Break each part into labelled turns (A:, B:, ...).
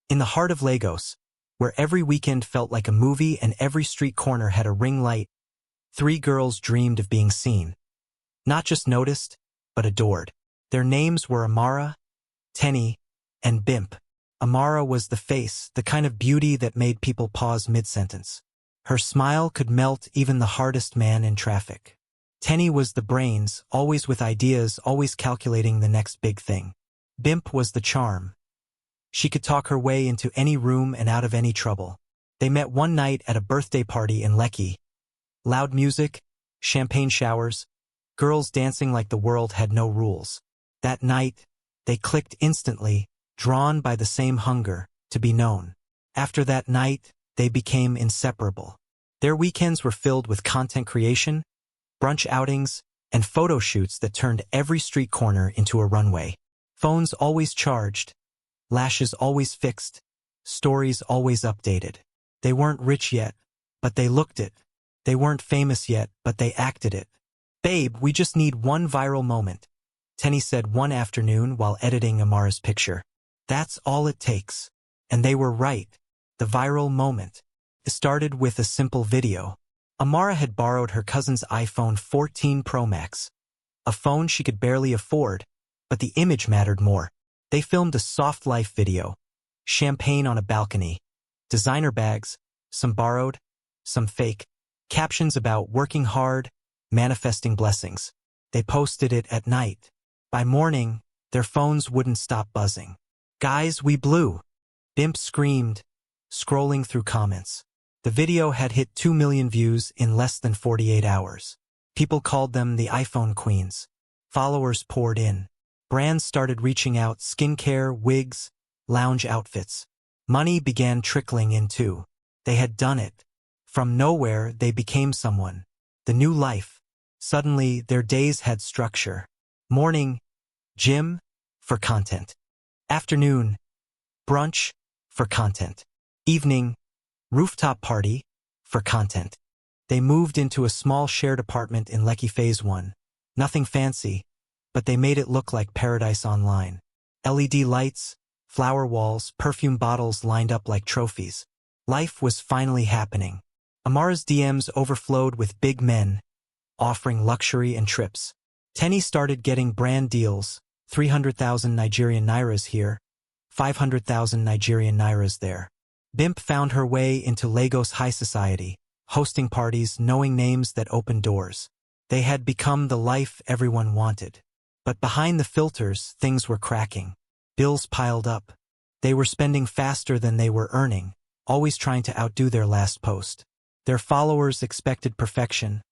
A: In the heart of Lagos, where every weekend felt like a movie and every street corner had a ring light, three girls dreamed of being seen. Not just noticed, but adored. Their names were Amara, Tenny, and Bimp. Amara was the face, the kind of beauty that made people pause mid-sentence. Her smile could melt even the hardest man in traffic. Tenny was the brains, always with ideas, always calculating the next big thing. Bimp was the charm. She could talk her way into any room and out of any trouble. They met one night at a birthday party in Lekki. Loud music, champagne showers, girls dancing like the world had no rules. That night, they clicked instantly, drawn by the same hunger to be known. After that night, they became inseparable. Their weekends were filled with content creation, brunch outings, and photo shoots that turned every street corner into a runway. Phones always charged, lashes always fixed, stories always updated. They weren't rich yet, but they looked it. They weren't famous yet, but they acted it. "Babe, we just need one viral moment," Tenny said one afternoon while editing Amara's picture. "That's all it takes." And they were right. The viral moment. It started with a simple video. Amara had borrowed her cousin's iPhone 14 Pro Max, a phone she could barely afford, but the image mattered more. They filmed a soft life video. Champagne on a balcony. Designer bags, some borrowed, some fake. Captions about working hard, manifesting blessings. They posted it at night. By morning, their phones wouldn't stop buzzing. "Guys, we blew!" Bimp screamed, scrolling through comments. The video had hit 2 million views in less than 48 hours. People called them the iPhone queens. Followers poured in. Brands started reaching out, skincare, wigs, lounge outfits. Money began trickling in too. They had done it. From nowhere, they became someone. The new life. Suddenly, their days had structure. Morning, gym, for content. Afternoon, brunch, for content. Evening, rooftop party, for content. They moved into a small shared apartment in Lekki Phase 1. Nothing fancy, but they made it look like paradise online. LED lights, flower walls, perfume bottles lined up like trophies. Life was finally happening. Amara's DMs overflowed with big men, offering luxury and trips. Tenny started getting brand deals, 300,000 Nigerian Nairas here, 500,000 Nigerian Nairas there. Bimp found her way into Lagos high society, hosting parties, knowing names that opened doors. They had become the life everyone wanted. But behind the filters, things were cracking. Bills piled up. They were spending faster than they were earning, always trying to outdo their last post. Their followers expected perfection,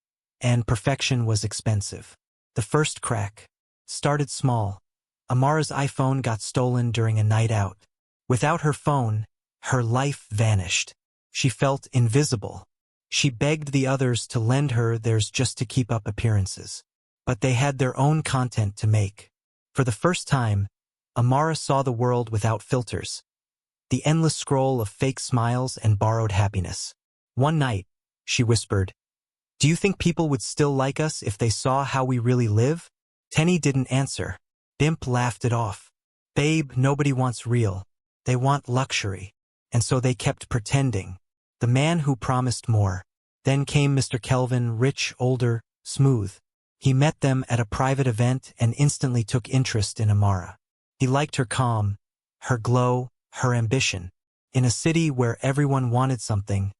A: and perfection was expensive. The first crack started small. Amara's iPhone got stolen during a night out. Without her phone, her life vanished. She felt invisible. She begged the others to lend her theirs just to keep up appearances. But they had their own content to make. For the first time, Amara saw the world without filters. The endless scroll of fake smiles and borrowed happiness. One night, she whispered, "Do you think people would still like us if they saw how we really live?" Tenny didn't answer. Bimp laughed it off. "Babe, nobody wants real. They want luxury." And so they kept pretending. The man who promised more. Then came Mr. Kelvin, rich, older, smooth. He met them at a private event and instantly took interest in Amara. He liked her calm, her glow, her ambition. In a city where everyone wanted something,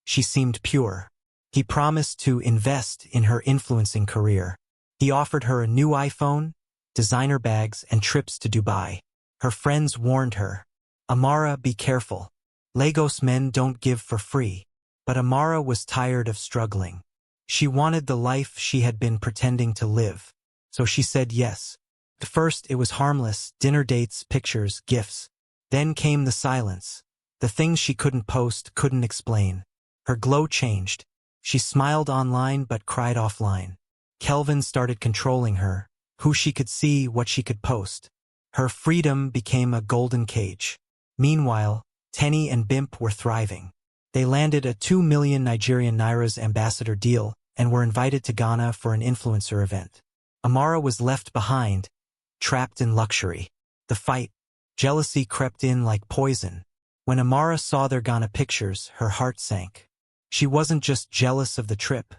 A: she seemed pure. He promised to invest in her influencing career. He offered her a new iPhone, designer bags, and trips to Dubai. Her friends warned her, "Amara, be careful. Lagos men don't give for free." But Amara was tired of struggling. She wanted the life she had been pretending to live. So she said yes. At first it was harmless, dinner dates, pictures, gifts. Then came the silence. The things she couldn't post, couldn't explain. Her glow changed. She smiled online but cried offline. Kelvin started controlling her, who she could see, what she could post. Her freedom became a golden cage. Meanwhile, Tenny and Bimp were thriving. They landed a 2 million Nigerian Nairas ambassador deal and were invited to Ghana for an influencer event. Amara was left behind, trapped in luxury. The fight, jealousy crept in like poison. When Amara saw their Ghana pictures, her heart sank. She wasn't just jealous of the trip.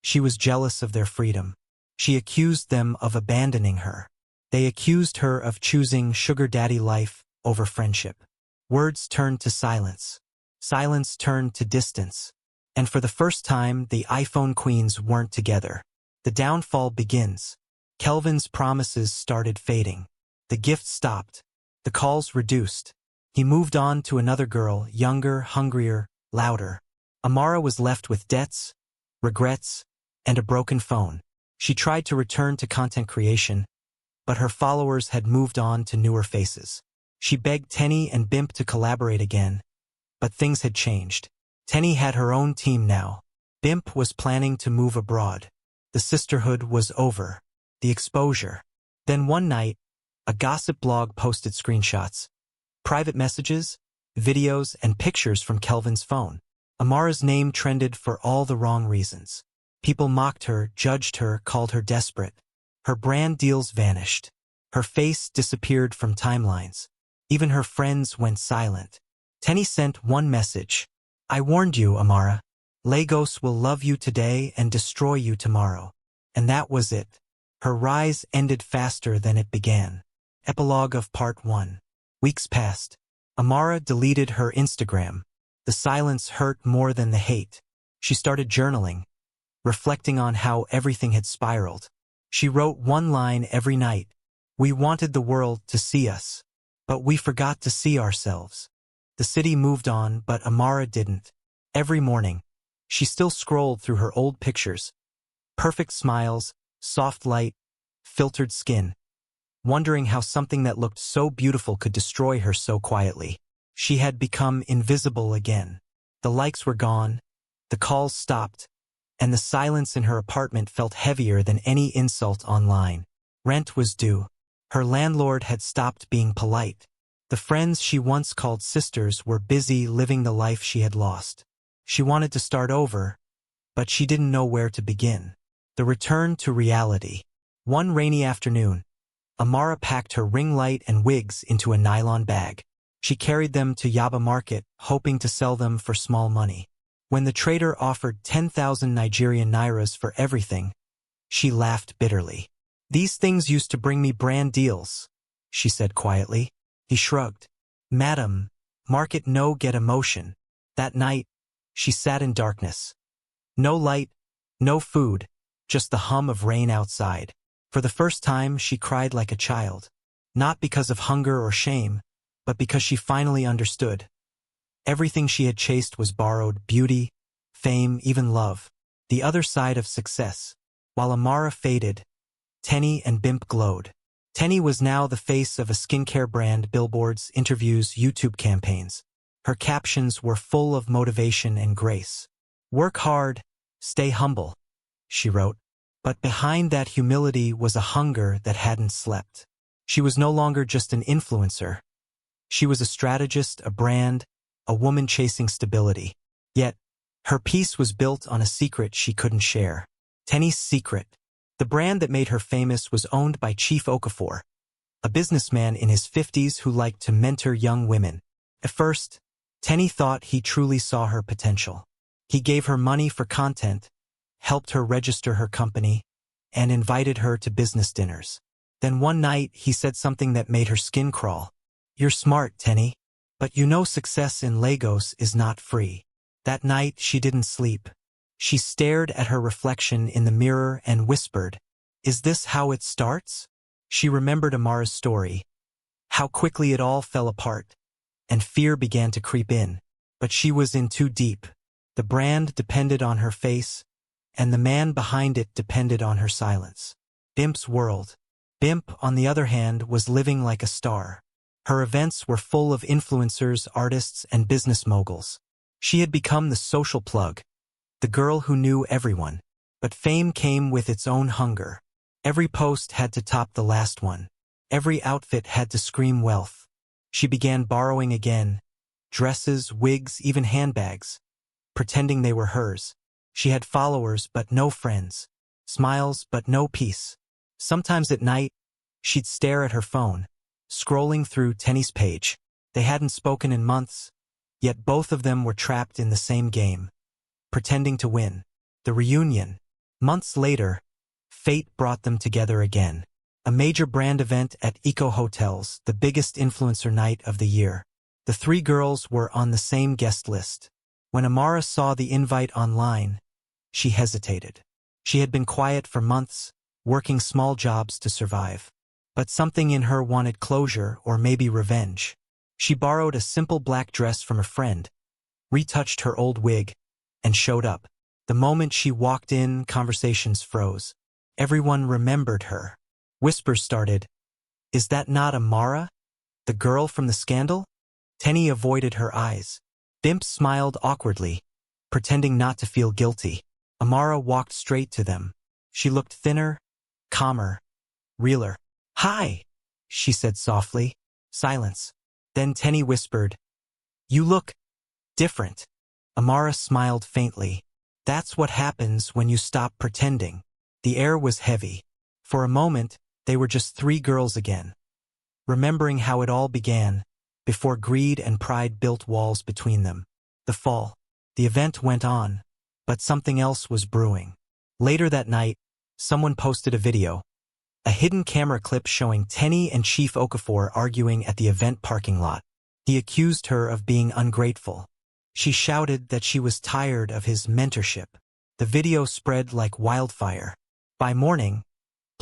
A: She was jealous of their freedom. She accused them of abandoning her. They accused her of choosing sugar daddy life over friendship. Words turned to silence. Silence turned to distance. And for the first time, the iPhone queens weren't together. The downfall begins. Kelvin's promises started fading. The gifts stopped. The calls reduced. He moved on to another girl, younger, hungrier, louder. Amara was left with debts, regrets, and a broken phone. She tried to return to content creation, but her followers had moved on to newer faces. She begged Tenny and Bimp to collaborate again, but things had changed. Tenny had her own team now. Bimp was planning to move abroad. The sisterhood was over. The exposure. Then one night, a gossip blog posted screenshots, private messages, videos, and pictures from Kelvin's phone. Amara's name trended for all the wrong reasons. People mocked her, judged her, called her desperate. Her brand deals vanished. Her face disappeared from timelines. Even her friends went silent. Tenny sent one message. "I warned you, Amara. Lagos will love you today and destroy you tomorrow." And that was it. Her rise ended faster than it began. Epilogue of Part 1. Weeks passed. Amara deleted her Instagram. The silence hurt more than the hate. She started journaling, reflecting on how everything had spiraled. She wrote one line every night. "We wanted the world to see us, but we forgot to see ourselves." The city moved on, but Amara didn't. Every morning, she still scrolled through her old pictures. Perfect smiles, soft light, filtered skin, wondering how something that looked so beautiful could destroy her so quietly. She had become invisible again. The likes were gone, the calls stopped, and the silence in her apartment felt heavier than any insult online. Rent was due. Her landlord had stopped being polite. The friends she once called sisters were busy living the life she had lost. She wanted to start over, but she didn't know where to begin. The return to reality. One rainy afternoon, Amara packed her ring light and wigs into a nylon bag. She carried them to Yaba Market, hoping to sell them for small money. When the trader offered 10,000 Nigerian nairas for everything, she laughed bitterly. "These things used to bring me brand deals," she said quietly. He shrugged. "Madam, market no get emotion." That night, she sat in darkness. No light, no food, just the hum of rain outside. For the first time, she cried like a child. Not because of hunger or shame, but because she finally understood. Everything she had chased was borrowed: beauty, fame, even love. The other side of success. While Amara faded, Tenny and Bimp glowed. Tenny was now the face of a skincare brand, billboards, interviews, YouTube campaigns. Her captions were full of motivation and grace. "Work hard, stay humble," she wrote. But behind that humility was a hunger that hadn't slept. She was no longer just an influencer. She was a strategist, a brand, a woman chasing stability. Yet, her peace was built on a secret she couldn't share. Tenny's secret. The brand that made her famous was owned by Chief Okafor, a businessman in his 50s who liked to mentor young women. At first, Tenny thought he truly saw her potential. He gave her money for content, helped her register her company, and invited her to business dinners. Then one night, he said something that made her skin crawl. "You're smart, Tenny, but you know success in Lagos is not free." That night, she didn't sleep. She stared at her reflection in the mirror and whispered, "Is this how it starts?" She remembered Amara's story, how quickly it all fell apart, and fear began to creep in. But she was in too deep. The brand depended on her face, and the man behind it depended on her silence. Bimp's world. Bimp, on the other hand, was living like a star. Her events were full of influencers, artists, and business moguls. She had become the social plug, the girl who knew everyone. But fame came with its own hunger. Every post had to top the last one. Every outfit had to scream wealth. She began borrowing again, dresses, wigs, even handbags, pretending they were hers. She had followers but no friends, smiles but no peace. Sometimes at night, she'd stare at her phone, scrolling through Tenny's page. They hadn't spoken in months, yet both of them were trapped in the same game, pretending to win. The reunion. Months later, fate brought them together again. A major brand event at Eco Hotels, the biggest influencer night of the year. The three girls were on the same guest list. When Amara saw the invite online, she hesitated. She had been quiet for months, working small jobs to survive. But something in her wanted closure or maybe revenge. She borrowed a simple black dress from a friend, retouched her old wig, and showed up. The moment she walked in, conversations froze. Everyone remembered her. Whispers started. Is that not Amara? The girl from the scandal? Tenny avoided her eyes. Bimp smiled awkwardly, pretending not to feel guilty. Amara walked straight to them. She looked thinner, calmer, realer. Hi, she said softly. Silence. Then Tenny whispered, You look different. Amara smiled faintly. That's what happens when you stop pretending. The air was heavy. For a moment, they were just three girls again. Remembering how it all began, before greed and pride built walls between them. The fall. The event went on, but something else was brewing. Later that night, someone posted a video. A hidden camera clip showing Tenny and Chief Okafor arguing at the event parking lot. He accused her of being ungrateful. She shouted that she was tired of his mentorship. The video spread like wildfire. By morning,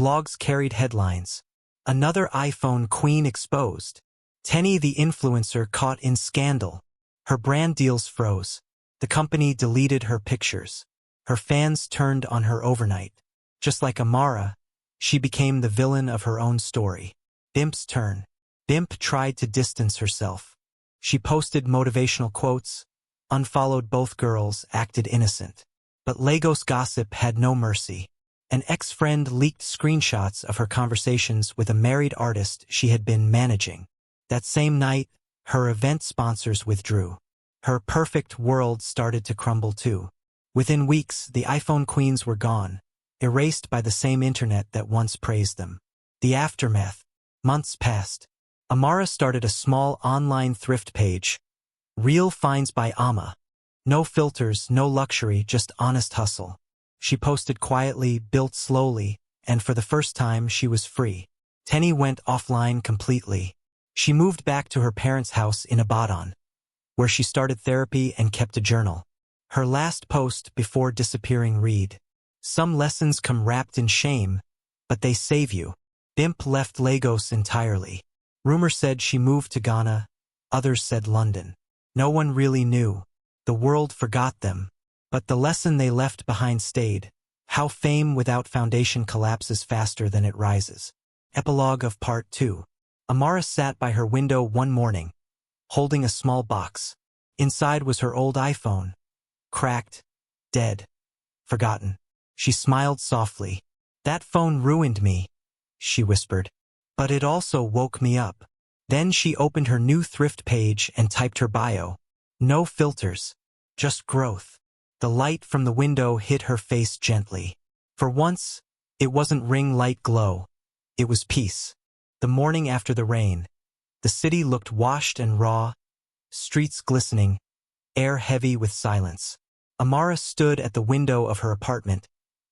A: blogs carried headlines. Another iPhone queen exposed. Tenny the influencer caught in scandal. Her brand deals froze. The company deleted her pictures. Her fans turned on her overnight. Just like Amara, she became the villain of her own story. Bimp's turn. Bimp tried to distance herself. She posted motivational quotes, unfollowed both girls, acted innocent. But Lagos gossip had no mercy. An ex-friend leaked screenshots of her conversations with a married artist she had been managing. That same night, her event sponsors withdrew. Her perfect world started to crumble too. Within weeks, the iPhone queens were gone, erased by the same internet that once praised them. The aftermath. Months passed. Amara started a small online thrift page. Real finds by Amma. No filters, no luxury, just honest hustle. She posted quietly, built slowly, and for the first time she was free. Tenny went offline completely. She moved back to her parents' house in Ibadan, where she started therapy and kept a journal. Her last post before disappearing read, Some lessons come wrapped in shame, but they save you. Bimp left Lagos entirely. Rumor said she moved to Ghana, others said London. No one really knew. The world forgot them. But the lesson they left behind stayed. How fame without foundation collapses faster than it rises. Epilogue of Part 2. Amara sat by her window one morning, holding a small box. Inside was her old iPhone. Cracked, dead, forgotten. She smiled softly. That phone ruined me, she whispered. But it also woke me up. Then she opened her new thrift page and typed her bio. No filters, just growth. The light from the window hit her face gently. For once, it wasn't ring light glow. It was peace. The morning after the rain. The city looked washed and raw, streets glistening, air heavy with silence. Amara stood at the window of her apartment,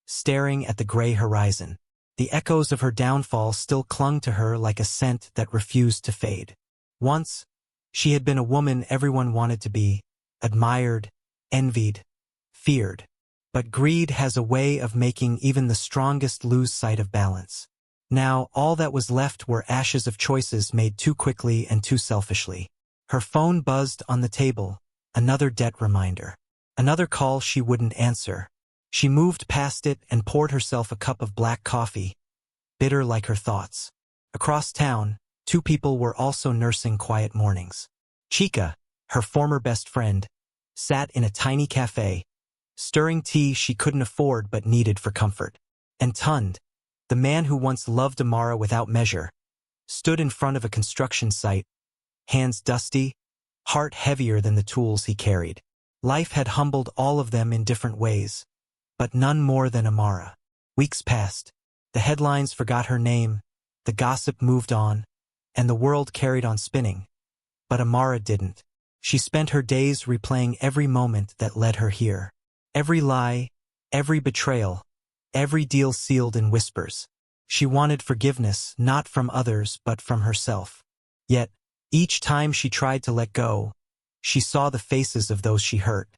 A: staring at the gray horizon. The echoes of her downfall still clung to her like a scent that refused to fade. Once, she had been a woman everyone wanted to be, admired, envied, feared. But greed has a way of making even the strongest lose sight of balance. Now, all that was left were ashes of choices made too quickly and too selfishly. Her phone buzzed on the table, another debt reminder. Another call she wouldn't answer. She moved past it and poured herself a cup of black coffee, bitter like her thoughts. Across town, two people were also nursing quiet mornings. Chica, her former best friend, sat in a tiny cafe, stirring tea she couldn't afford but needed for comfort. And Tund, the man who once loved Amara without measure, stood in front of a construction site, hands dusty, heart heavier than the tools he carried. Life had humbled all of them in different ways, but none more than Amara. Weeks passed. The headlines forgot her name, the gossip moved on, and the world carried on spinning. But Amara didn't. She spent her days replaying every moment that led her here. Every lie, every betrayal, every deal sealed in whispers. She wanted forgiveness, not from others, but from herself. Yet, each time she tried to let go, she saw the faces of those she hurt.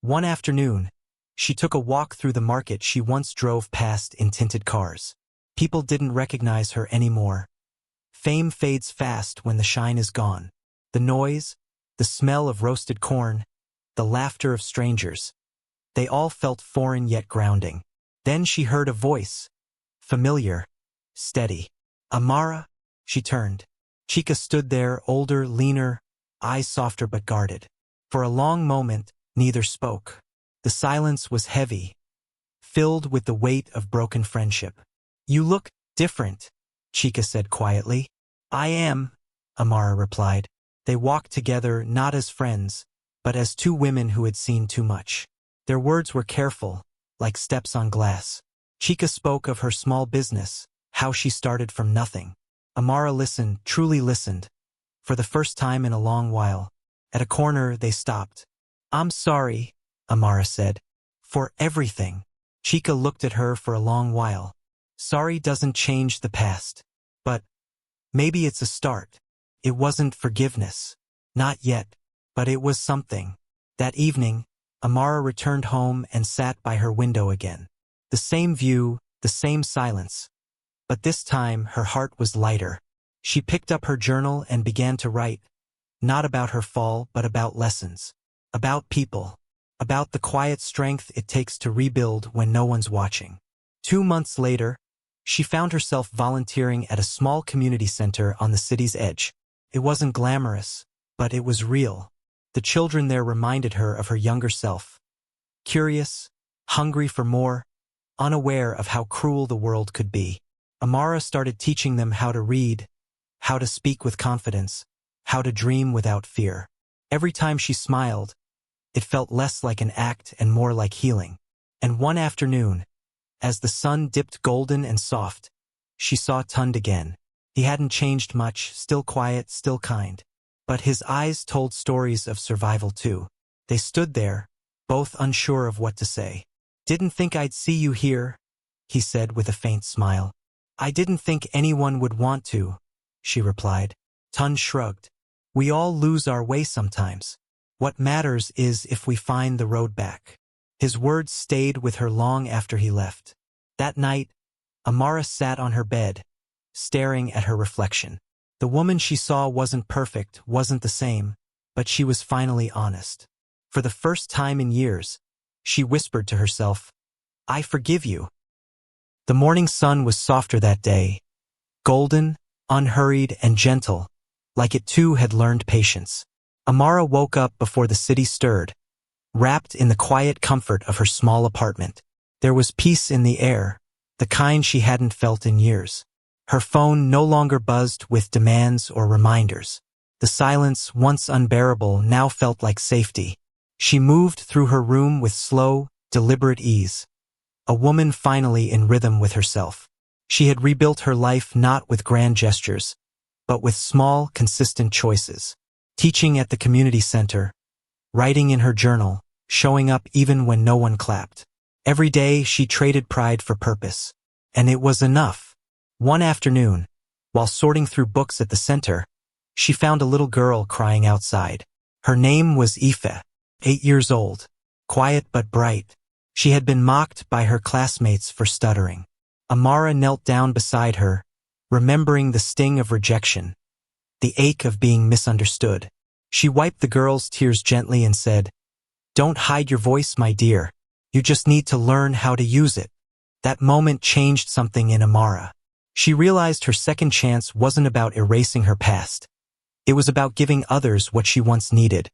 A: One afternoon, she took a walk through the market she once drove past in tinted cars. People didn't recognize her anymore. Fame fades fast when the shine is gone. The noise, the smell of roasted corn, the laughter of strangers. They all felt foreign yet grounding. Then she heard a voice. Familiar. Steady. Amara? She turned. Chica stood there, older, leaner, eyes softer but guarded. For a long moment, neither spoke. The silence was heavy, filled with the weight of broken friendship. You look different, Chica said quietly. I am, Amara replied. They walked together not as friends, but as two women who had seen too much. Their words were careful, like steps on glass. Chica spoke of her small business, how she started from nothing. Amara listened, truly listened. For the first time in a long while. At a corner, they stopped. I'm sorry, Amara said. For everything. Chica looked at her for a long while. Sorry doesn't change the past. But maybe it's a start. It wasn't forgiveness. Not yet. But it was something. That evening, Amara returned home and sat by her window again. The same view, the same silence. But this time, her heart was lighter. She picked up her journal and began to write. Not about her fall, but about lessons. About people. About the quiet strength it takes to rebuild when no one's watching. 2 months later, she found herself volunteering at a small community center on the city's edge. It wasn't glamorous, but it was real. The children there reminded her of her younger self. Curious, hungry for more, unaware of how cruel the world could be. Amara started teaching them how to read, how to speak with confidence, how to dream without fear. Every time she smiled, it felt less like an act and more like healing. And one afternoon, as the sun dipped golden and soft, she saw Tund again. He hadn't changed much, still quiet, still kind. But his eyes told stories of survival too. They stood there, both unsure of what to say. Didn't think I'd see you here, he said with a faint smile. I didn't think anyone would want to, she replied. Tund shrugged. We all lose our way sometimes. What matters is if we find the road back. His words stayed with her long after he left. That night, Amara sat on her bed, staring at her reflection. The woman she saw wasn't perfect, wasn't the same, but she was finally honest. For the first time in years, she whispered to herself, I forgive you. The morning sun was softer that day, golden, unhurried, and gentle, like it too had learned patience. Amara woke up before the city stirred, wrapped in the quiet comfort of her small apartment. There was peace in the air, the kind she hadn't felt in years. Her phone no longer buzzed with demands or reminders. The silence, once unbearable, now felt like safety. She moved through her room with slow, deliberate ease. A woman finally in rhythm with herself. She had rebuilt her life not with grand gestures, but with small, consistent choices. Teaching at the community center, writing in her journal, showing up even when no one clapped. Every day she traded pride for purpose. And it was enough. One afternoon, while sorting through books at the center, she found a little girl crying outside. Her name was Aoife, 8 years old, quiet but bright. She had been mocked by her classmates for stuttering. Amara knelt down beside her, remembering the sting of rejection, the ache of being misunderstood. She wiped the girl's tears gently and said, Don't hide your voice, my dear. You just need to learn how to use it. That moment changed something in Amara. She realized her second chance wasn't about erasing her past. It was about giving others what she once needed,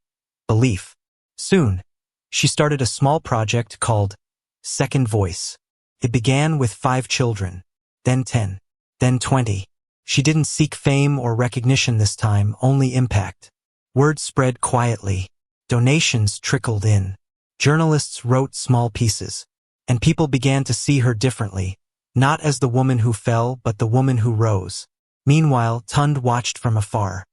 A: belief. Soon, she started a small project called Second Voice. It began with 5 children, then 10, then 20. She didn't seek fame or recognition this time, only impact. Word spread quietly. Donations trickled in. Journalists wrote small pieces. And people began to see her differently, not as the woman who fell, but the woman who rose. Meanwhile, Tund watched from afar.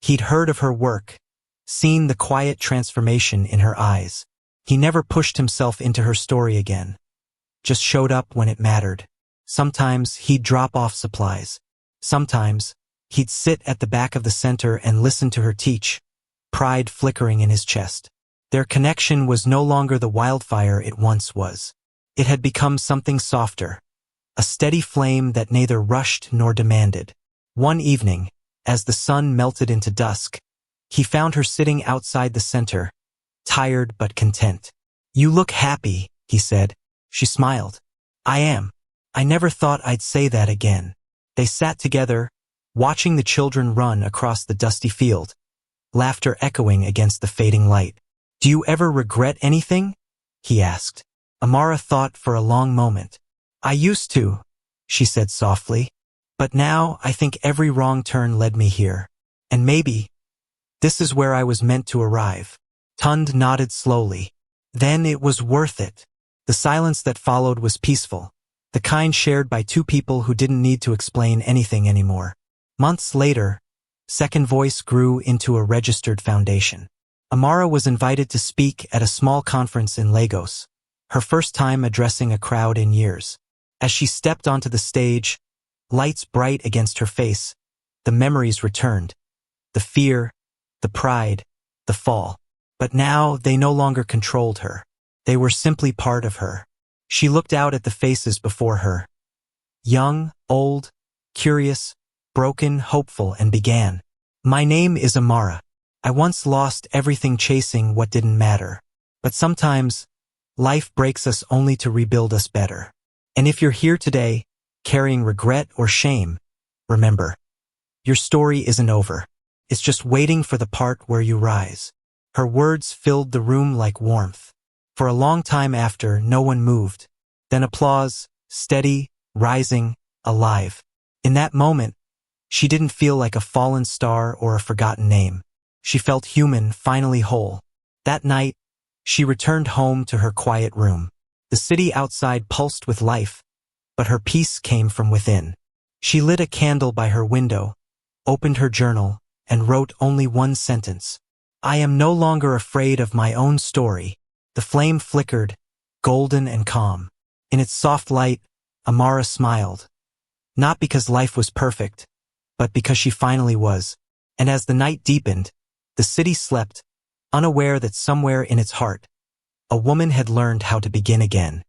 A: He'd heard of her work, seen the quiet transformation in her eyes. He never pushed himself into her story again, just showed up when it mattered. Sometimes he'd drop off supplies. Sometimes he'd sit at the back of the center and listen to her teach, pride flickering in his chest. Their connection was no longer the wildfire it once was. It had become something softer, a steady flame that neither rushed nor demanded. One evening, as the sun melted into dusk, he found her sitting outside the center, tired but content. "You look happy," he said. She smiled. "I am. I never thought I'd say that again." They sat together, watching the children run across the dusty field, laughter echoing against the fading light. "Do you ever regret anything?" he asked. Amara thought for a long moment. "I used to," she said softly. "But now I think every wrong turn led me here. And maybe this is where I was meant to arrive." Tund nodded slowly. "Then it was worth it." The silence that followed was peaceful, the kind shared by two people who didn't need to explain anything anymore. Months later, Second Voice grew into a registered foundation. Amara was invited to speak at a small conference in Lagos, her first time addressing a crowd in years. As she stepped onto the stage, lights bright against her face, the memories returned. The fear, the pride, the fall. But now they no longer controlled her. They were simply part of her. She looked out at the faces before her. Young, old, curious, broken, hopeful, and began. "My name is Amara. I once lost everything chasing what didn't matter. But sometimes, life breaks us only to rebuild us better. And if you're here today, carrying regret or shame, remember, your story isn't over. It's just waiting for the part where you rise." Her words filled the room like warmth. For a long time after, no one moved. Then applause, steady, rising, alive. In that moment, she didn't feel like a fallen star or a forgotten name. She felt human, finally whole. That night, she returned home to her quiet room. The city outside pulsed with life, but her peace came from within. She lit a candle by her window, opened her journal, and wrote only one sentence. "I am no longer afraid of my own story." The flame flickered, golden and calm. In its soft light, Amara smiled. Not because life was perfect, but because she finally was. And as the night deepened, the city slept, unaware that somewhere in its heart, a woman had learned how to begin again.